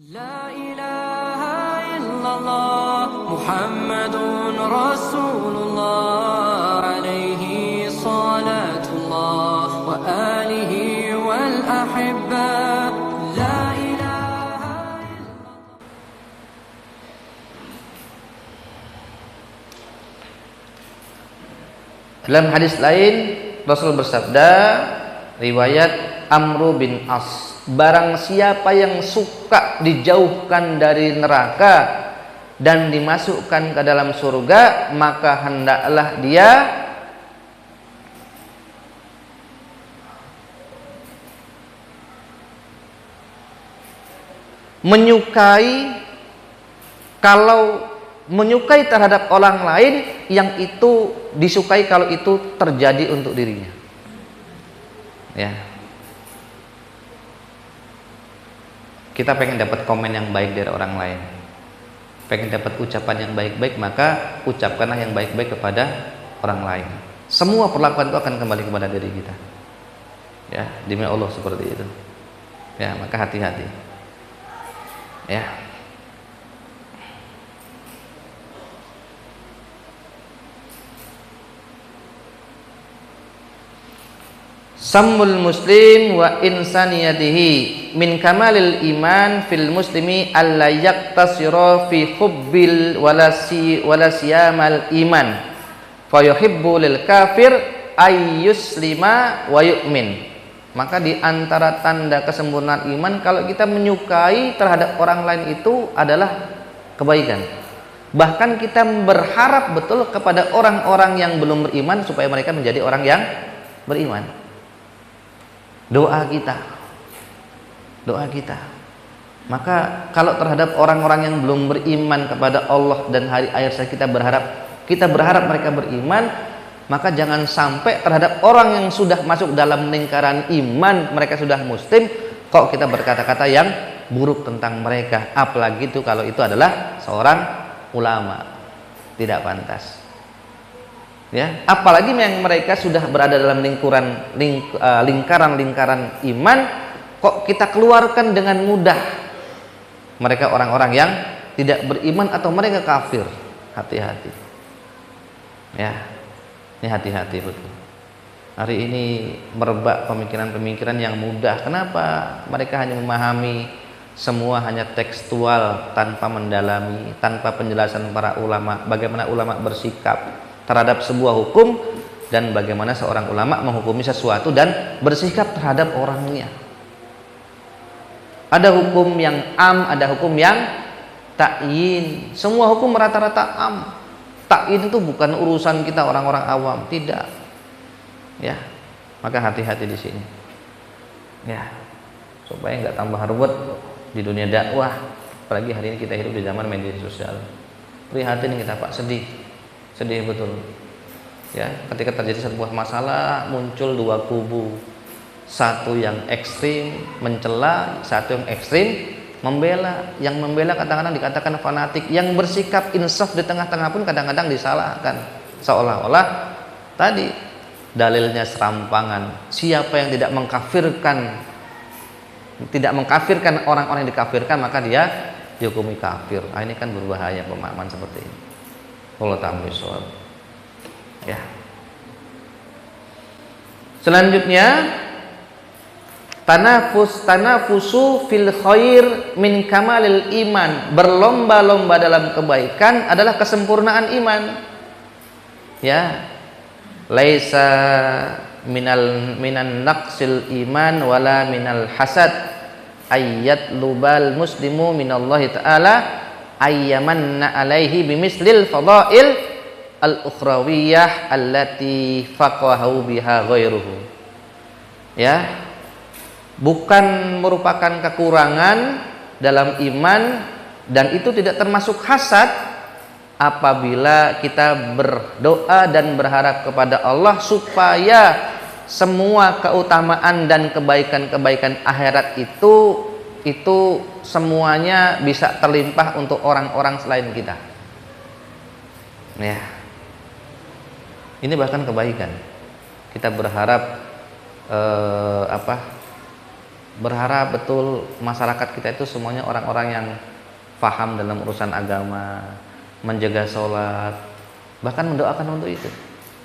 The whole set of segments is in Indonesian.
لا إله إلا الله محمد رسول الله عليه صلاة الله وآله والأحبة لا إله إلا الله. Dalam hadis lain Rasul bersabda, riwayat Amru bin As, barang siapa yang suka dijauhkan dari neraka dan dimasukkan ke dalam surga, maka hendaklah dia menyukai terhadap orang lain yang itu disukai kalau itu terjadi untuk dirinya. Ya. Kita pengen dapat komen yang baik dari orang lain, pengen dapat ucapan yang baik-baik, maka ucapkanlah yang baik-baik kepada orang lain. Semua perlakuan itu akan kembali kepada diri kita. Ya, demi Allah seperti itu. Ya, maka hati-hati. Ya. Sammul muslim wa insaniyatihi min kamalil iman fil muslimi alla yaktasira fi hubbil wala siyamal iman fa yuhibbu lil kafir ay yuslima wa yu'min. Maka di antara tanda kesempurnaan iman, kalau kita menyukai terhadap orang lain itu adalah kebaikan. Bahkan kita berharap betul kepada orang-orang yang belum beriman supaya mereka menjadi orang yang beriman. Doa kita. Maka kalau terhadap orang-orang yang belum beriman kepada Allah dan hari akhir kita berharap mereka beriman, maka jangan sampai terhadap orang yang sudah masuk dalam lingkaran iman, mereka sudah muslim, kok kita berkata-kata yang buruk tentang mereka, apalagi itu kalau itu adalah seorang ulama. Tidak pantas. Ya, apalagi yang mereka sudah berada dalam lingkaran iman, kok kita keluarkan dengan mudah mereka orang-orang yang tidak beriman atau mereka kafir. Hati-hati. Ya, ini hati-hati betul. Hari ini merebak pemikiran-pemikiran yang mudah. Kenapa? Mereka hanya memahami semua hanya tekstual tanpa mendalami, tanpa penjelasan para ulama, bagaimana ulama bersikap terhadap sebuah hukum dan bagaimana seorang ulama menghukumi sesuatu dan bersikap terhadap orangnya. Ada hukum yang am, ada hukum yang ta'yin. Semua hukum rata-rata am. Ta'yin itu bukan urusan kita orang-orang awam, tidak. Ya, maka hati-hati di sini. Ya, supaya nggak tambah ruwet di dunia dakwah. Apalagi hari ini kita hidup di zaman media sosial. Prihatin kita Pak, sedih betul. Ya, ketika terjadi sebuah masalah muncul dua kubu, satu yang ekstrim mencela, satu yang ekstrim membela. Yang membela kadang-kadang dikatakan fanatik, yang bersikap insaf di tengah-tengah pun kadang-kadang disalahkan, seolah-olah tadi dalilnya serampangan. Siapa yang tidak mengkafirkan orang-orang yang dikafirkan, maka dia dihukumi kafir. Ini kan berbahaya pemahaman seperti ini. Allah ta'ala bisawab. Ya. Selanjutnya, tanafusu fil khair min kamalil iman. Berlomba-lomba dalam kebaikan adalah kesempurnaan iman. Ya. Laisa minan naqsil iman wala minal hasad ayyat lubal muslimu minallahi ta'ala ayyamanna alaihi bimislil fadail al-ukhrawiyah allati faqahu biha ghairuhu. Ya, bukan merupakan kekurangan dalam iman, dan itu tidak termasuk hasad apabila kita berdoa dan berharap kepada Allah supaya semua keutamaan dan kebaikan-kebaikan akhirat itu semuanya bisa terlimpah untuk orang-orang selain kita. Ya. Ini bahkan kebaikan. Kita berharap berharap betul masyarakat kita itu semuanya orang-orang yang paham dalam urusan agama, menjaga sholat, bahkan mendoakan untuk itu.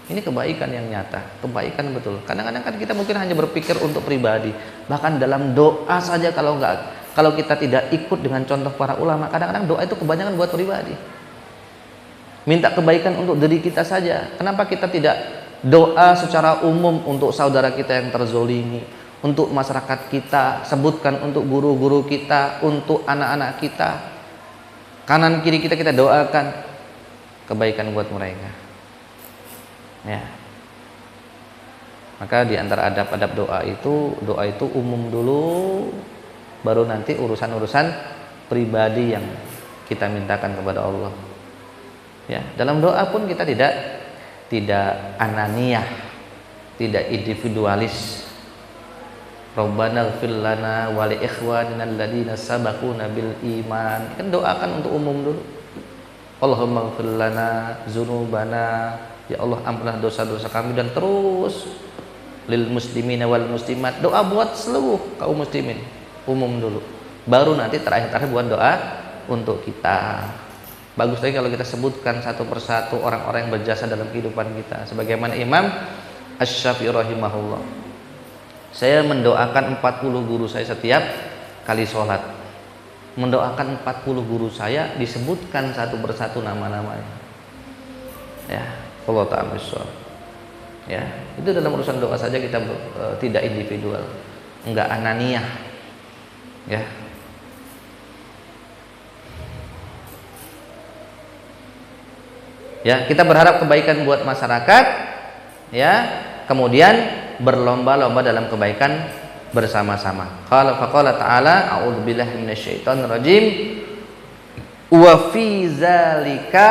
Ini kebaikan yang nyata, kebaikan betul. Kadang-kadang kan kita mungkin hanya berpikir untuk pribadi, bahkan dalam doa saja kalau kita tidak ikut dengan contoh para ulama, kadang-kadang doa itu kebanyakan buat pribadi. Minta kebaikan untuk diri kita saja. Kenapa kita tidak doa secara umum untuk saudara kita yang terzolimi, untuk masyarakat kita, sebutkan untuk guru-guru kita, untuk anak-anak kita, kanan kiri kita doakan kebaikan buat mereka. Ya. Maka di antara adab-adab doa itu umum dulu, baru nanti urusan-urusan pribadi yang kita mintakan kepada Allah. Ya, dalam doa pun kita tidak ananiyah, tidak individualis. Rabbana ighfir lana wa li ikhwanina alladziina sabaquna bil iman. Kan doakan untuk umum dulu. Allahumma ighfir lana dzunubana, ya Allah ampunilah dosa-dosa kami, dan terus lil muslimina wal muslimat, doa buat seluruh kaum muslimin, umum dulu. Baru nanti terakhir buat doa untuk kita. Bagus lagi kalau kita sebutkan satu persatu orang-orang yang berjasa dalam kehidupan kita. Sebagaimana Imam Asy-Syafi'i rahimahullah, saya mendoakan 40 guru saya setiap kali sholat. Mendoakan 40 guru saya, disebutkan satu persatu nama-namanya. Ya, Allah ta'ala bisawab. Ya, itu dalam urusan doa saja kita tidak individual, enggak ananiyah. Ya. Ya, kita berharap kebaikan buat masyarakat, ya. Kemudian berlomba-lomba dalam kebaikan bersama-sama. Qala ta'ala, a'udzubillahi minasyaitonir rajim. Wa fi zalika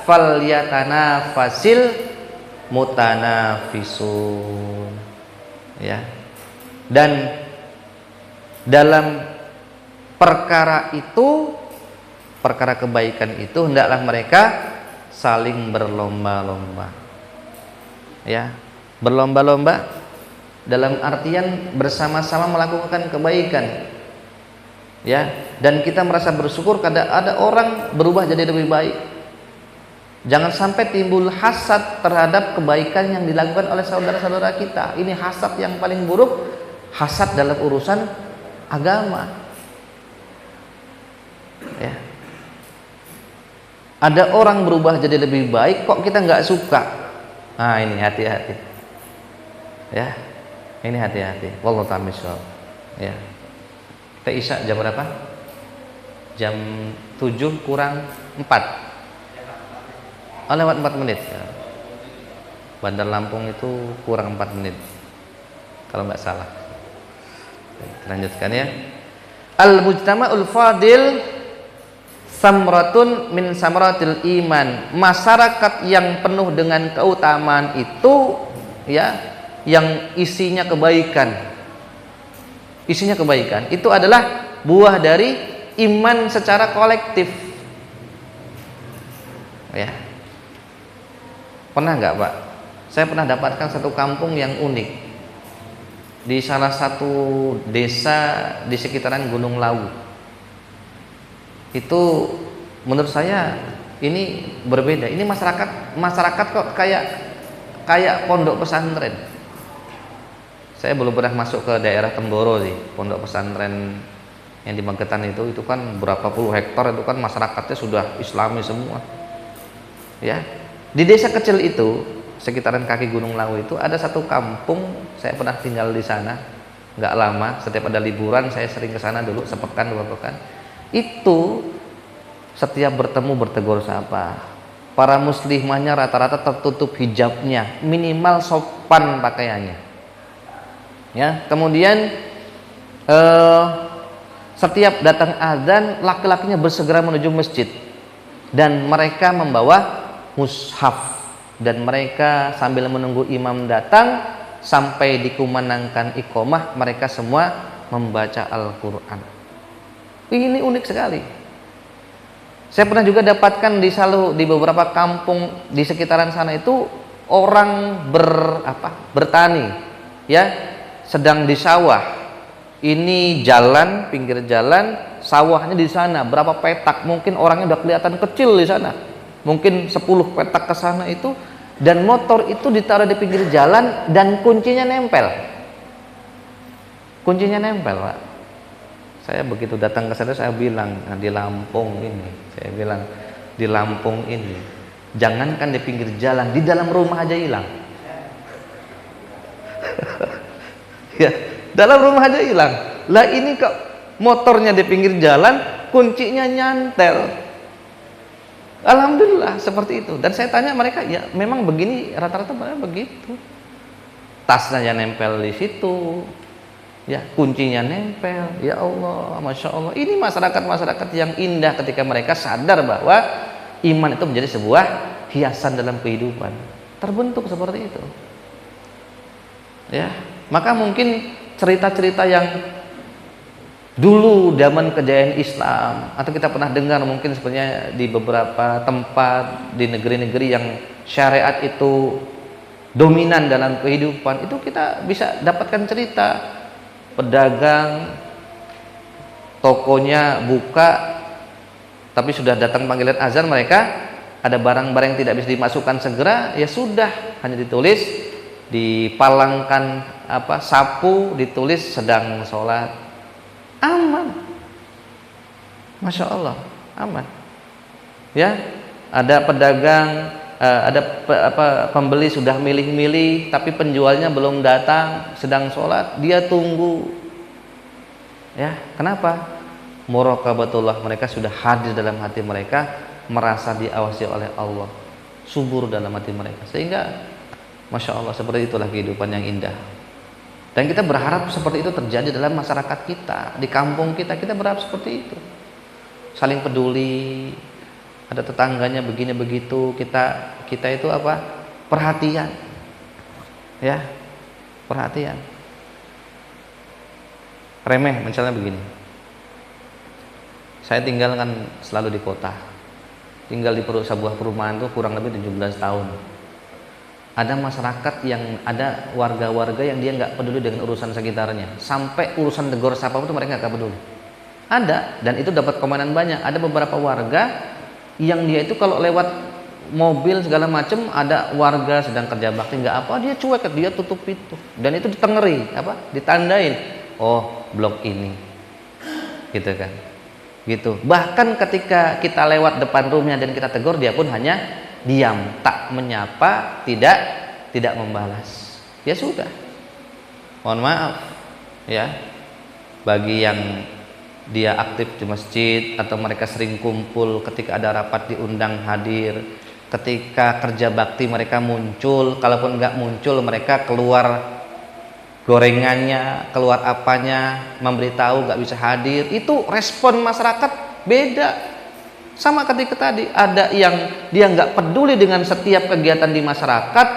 falyatanafasil mutanafisun. Ya. Dan dalam perkara kebaikan itu hendaklah mereka saling berlomba-lomba. Ya, berlomba-lomba dalam artian bersama-sama melakukan kebaikan. Ya, dan kita merasa bersyukur karena ada orang berubah jadi lebih baik. Jangan sampai timbul hasad terhadap kebaikan yang dilakukan oleh saudara-saudara kita. Ini hasad yang paling buruk, hasad dalam urusan agama. Ya. Ada orang berubah jadi lebih baik, kok kita nggak suka? Nah, ini hati-hati. Ya, ini hati-hati. Wallahu ta'ala bishawab. Ya. Kita isya jam berapa? Jam 7 kurang 4. Oh, lewat 4 menit. Ya. Bandar Lampung itu kurang 4 menit, kalau nggak salah. Kita lanjutkan ya. Al-mujtama'ul fadil samratun min samratil iman. Masyarakat yang penuh dengan keutamaan itu, ya, yang isinya kebaikan. Isinya kebaikan itu adalah buah dari iman secara kolektif. Ya. Pernah nggak, Pak? Saya pernah dapatkan satu kampung yang unik di salah satu desa di sekitaran Gunung Lawu. Itu menurut saya ini berbeda. Ini masyarakat kok kayak pondok pesantren. Saya belum pernah masuk ke daerah Temboro sih, pondok pesantren yang di Magetan itu kan berapa puluh hektar, itu kan masyarakatnya sudah Islami semua. Ya. Di desa kecil itu, sekitaran kaki Gunung Lawu itu ada satu kampung, saya pernah tinggal di sana, nggak lama. Setiap ada liburan saya sering ke sana dulu, sepekan 2 pekan. Itu setiap bertemu bertegur sapa. Para muslimahnya rata-rata tertutup hijabnya, minimal sopan pakaiannya. Ya, kemudian setiap datang azan, laki-lakinya bersegera menuju masjid dan mereka membawa mushaf, dan mereka sambil menunggu imam datang sampai dikumandangkan iqomah, mereka semua membaca Al-Quran. Ini unik sekali. Saya pernah juga dapatkan di beberapa kampung di sekitaran sana itu orang bertani, ya, sedang di sawah. ini jalan, pinggir jalan, sawahnya di sana, berapa petak, mungkin orangnya udah kelihatan kecil di sana, mungkin 10 petak ke sana itu, dan motor itu ditaruh di pinggir jalan dan kuncinya nempel. Kuncinya nempel, Pak. Saya begitu datang ke sana, saya bilang, nah, di Lampung ini, saya bilang, di Lampung ini, jangankan di pinggir jalan, di dalam rumah aja hilang. Ya, dalam rumah aja hilang. Lah ini kok motornya di pinggir jalan, kuncinya nyantel. Alhamdulillah seperti itu. Dan saya tanya mereka, ya memang begini, rata-rata mereka begitu. Tasnya nempel di situ, ya kuncinya nempel. Ya Allah, masya Allah. Ini masyarakat yang indah ketika mereka sadar bahwa iman itu menjadi sebuah hiasan dalam kehidupan. Terbentuk seperti itu. Ya, maka mungkin cerita-cerita yang dulu zaman kejayaan Islam, atau kita pernah dengar mungkin sebenarnya di beberapa tempat di negeri-negeri yang syariat itu dominan dalam kehidupan, itu kita bisa dapatkan cerita pedagang tokonya buka tapi sudah datang panggilan azan, mereka ada barang-barang yang tidak bisa dimasukkan segera, ya sudah, hanya ditulis, dipalangkan sapu, ditulis sedang sholat, aman, masya Allah, aman. Ya, ada pedagang, ada pembeli sudah milih-milih, tapi penjualnya belum datang, sedang sholat, dia tunggu. Ya, kenapa? Muraqabatullah, mereka sudah hadir dalam hati mereka, merasa diawasi oleh Allah, subur dalam hati mereka, sehingga masya Allah, seperti itulah kehidupan yang indah. Dan kita berharap seperti itu terjadi dalam masyarakat kita, di kampung kita. Kita berharap seperti itu, saling peduli, ada tetangganya begini begitu, kita itu perhatian, ya, perhatian. Remeh misalnya begini, saya tinggal kan selalu di kota, tinggal di sebuah perumahan tuh kurang lebih 17 tahun. Ada masyarakat yang, ada warga-warga yang dia nggak peduli dengan urusan sekitarnya, sampai urusan tegur sapa itu mereka nggak peduli. Ada, dan itu dapat komenan banyak. Ada beberapa warga yang dia itu kalau lewat mobil segala macam, ada warga sedang kerja bakti nggak apa, dia cuek, dia tutup itu, dan itu ditengeri, ditandain, oh blok ini, gitu kan, gitu. Bahkan ketika kita lewat depan rumahnya dan kita tegur, dia pun hanya diam, tak menyapa, tidak membalas. Ya sudah, mohon maaf ya, bagi yang dia aktif di masjid atau mereka sering kumpul, ketika ada rapat diundang hadir, ketika kerja bakti mereka muncul, kalaupun nggak muncul mereka keluar gorengannya, keluar apanya, memberitahu nggak bisa hadir. Itu respon masyarakat beda. Sama ketika tadi, ada yang dia nggak peduli dengan setiap kegiatan di masyarakat,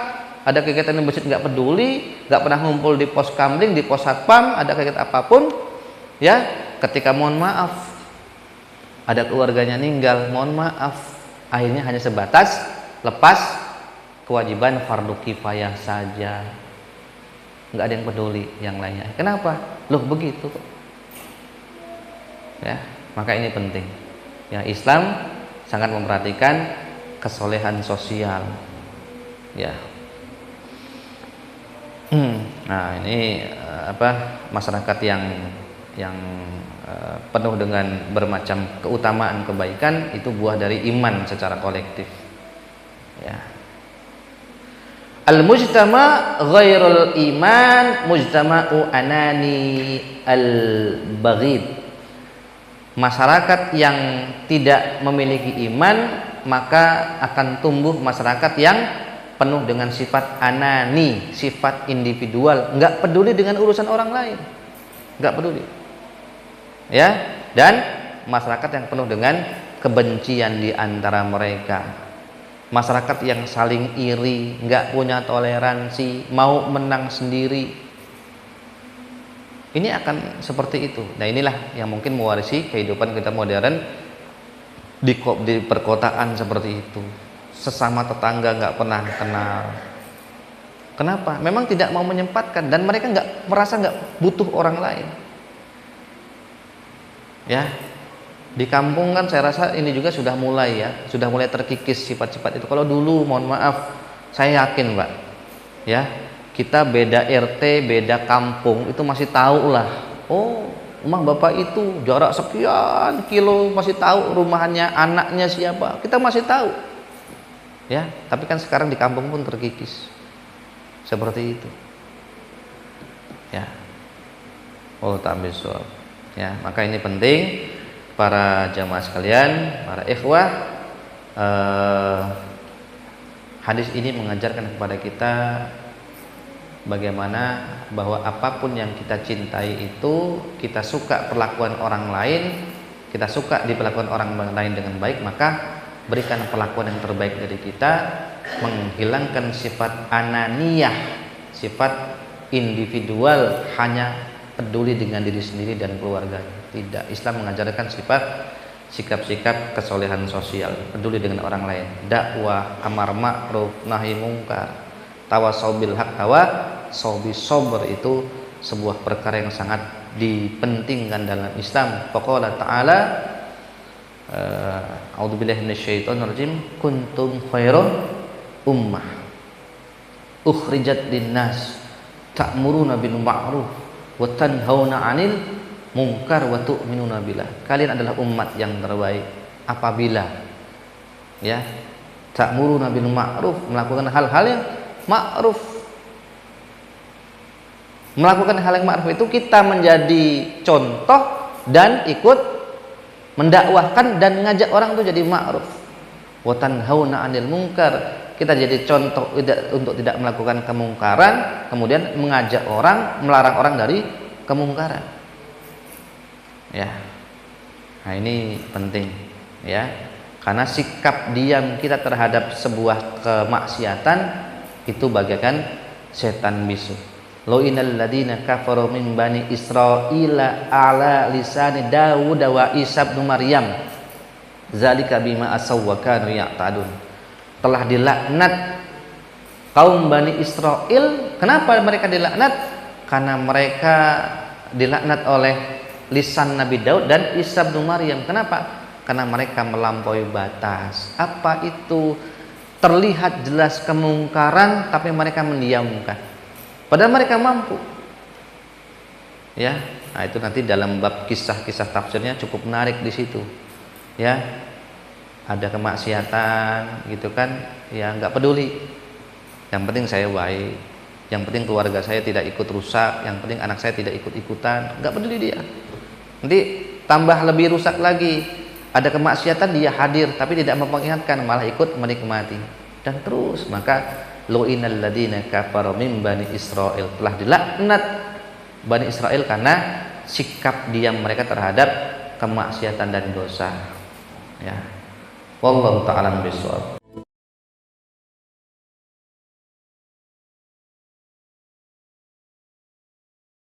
ada kegiatan di masjid nggak peduli, nggak pernah ngumpul di pos kamling, di pos satpam, ada kegiatan apapun, ya, ketika mohon maaf, ada keluarganya meninggal, mohon maaf, akhirnya hanya sebatas lepas kewajiban fardu kifayah saja, nggak ada yang peduli yang lainnya. Kenapa? Loh begitu kok. Ya, maka ini penting. Ya, Islam sangat memperhatikan kesolehan sosial. Ya. Nah, ini masyarakat yang penuh dengan bermacam keutamaan kebaikan, itu buah dari iman secara kolektif. Ya. Al-mujtama ghairul iman mujtama'u anani al-baghid. Masyarakat yang tidak memiliki iman, maka akan tumbuh masyarakat yang penuh dengan sifat anani, sifat individual, nggak peduli dengan urusan orang lain, nggak peduli, ya. Dan masyarakat yang penuh dengan kebencian di antara mereka, masyarakat yang saling iri, nggak punya toleransi, mau menang sendiri. Ini akan seperti itu. Nah, inilah yang mungkin mewarisi kehidupan kita modern di perkotaan seperti itu. Sesama tetangga nggak pernah kenal. Kenapa? Memang tidak mau menyempatkan, dan mereka merasa nggak butuh orang lain. Ya, di kampung kan saya rasa ini juga sudah mulai ya, sudah mulai terkikis sifat-sifat itu. Kalau dulu mohon maaf, saya yakin Pak, ya kita beda RT, beda kampung itu masih tahu lah. Oh, rumah bapak itu jarak sekian kilo, masih tahu rumahnya, anaknya siapa, kita masih tahu. Ya, tapi kan sekarang di kampung pun terkikis seperti itu. Ya, oh ta'ambil soal. Ya, maka ini penting para jamaah sekalian, para ikhwah, hadis ini mengajarkan kepada kita bagaimana bahwa apapun yang kita cintai itu, kita suka perlakuan orang lain, kita suka diperlakukan orang lain dengan baik, maka berikan perlakuan yang terbaik dari kita, menghilangkan sifat ananiyah, sifat individual, hanya peduli dengan diri sendiri dan keluarganya. Tidak, Islam mengajarkan sifat sikap-sikap kesolehan sosial, peduli dengan orang lain, dakwah, amar ma'ruf, nahi mungkar, tawasau bil haq, tawasau bis sabr, itu sebuah perkara yang sangat dipentingkan dalam Islam. Faqala ta'ala, a'udzubillahi minasyaitonir rajim, kuntum khairan ummah ukhrijat linnas ta'muruna bil ma'ruf wa tanhauna 'anil munkar wa tu'minuna billah. Kalian adalah umat yang terbaik apabila ya ta'muruna bil ma'ruf, melakukan hal-hal yang ma'ruf. Melakukan hal yang ma'ruf itu kita menjadi contoh dan ikut mendakwahkan dan ngajak orang itu jadi ma'ruf. Wa tanhauna 'anil munkar, kita jadi contoh untuk tidak melakukan kemungkaran, kemudian mengajak orang, melarang orang dari kemungkaran. Ya, nah ini penting ya, karena sikap diam kita terhadap sebuah kemaksiatan itu bagaikan setan bisu. Lo'inal ladina kafaru min bani Israila ala lisani Dawud wa Isa bin Maryam zalika bima asaw wa kanu ya'tadun. Telah dilaknat kaum Bani Israel. Kenapa mereka dilaknat? Karena mereka dilaknat oleh lisan Nabi Daud dan Isa bin Maryam. Kenapa? Karena mereka melampaui batas. Apa itu? Terlihat jelas kemungkaran tapi mereka mendiamkan, padahal mereka mampu. Ya, nah itu nanti dalam bab kisah-kisah tafsirnya cukup menarik di situ. Ya, ada kemaksiatan gitu kan, ya nggak peduli. Yang penting saya baik, yang penting keluarga saya tidak ikut rusak, yang penting anak saya tidak ikut-ikutan, nggak peduli dia. Nanti tambah lebih rusak lagi, ada kemaksiatan dia hadir tapi tidak mengingatkan, malah ikut menikmati dan terus. Maka lu'inal ladina kafaru min bani Israel, telah dilaknat Bani Israel karena sikap diam mereka terhadap kemaksiatan dan dosa. Ya, wallahu ta'ala bishawab.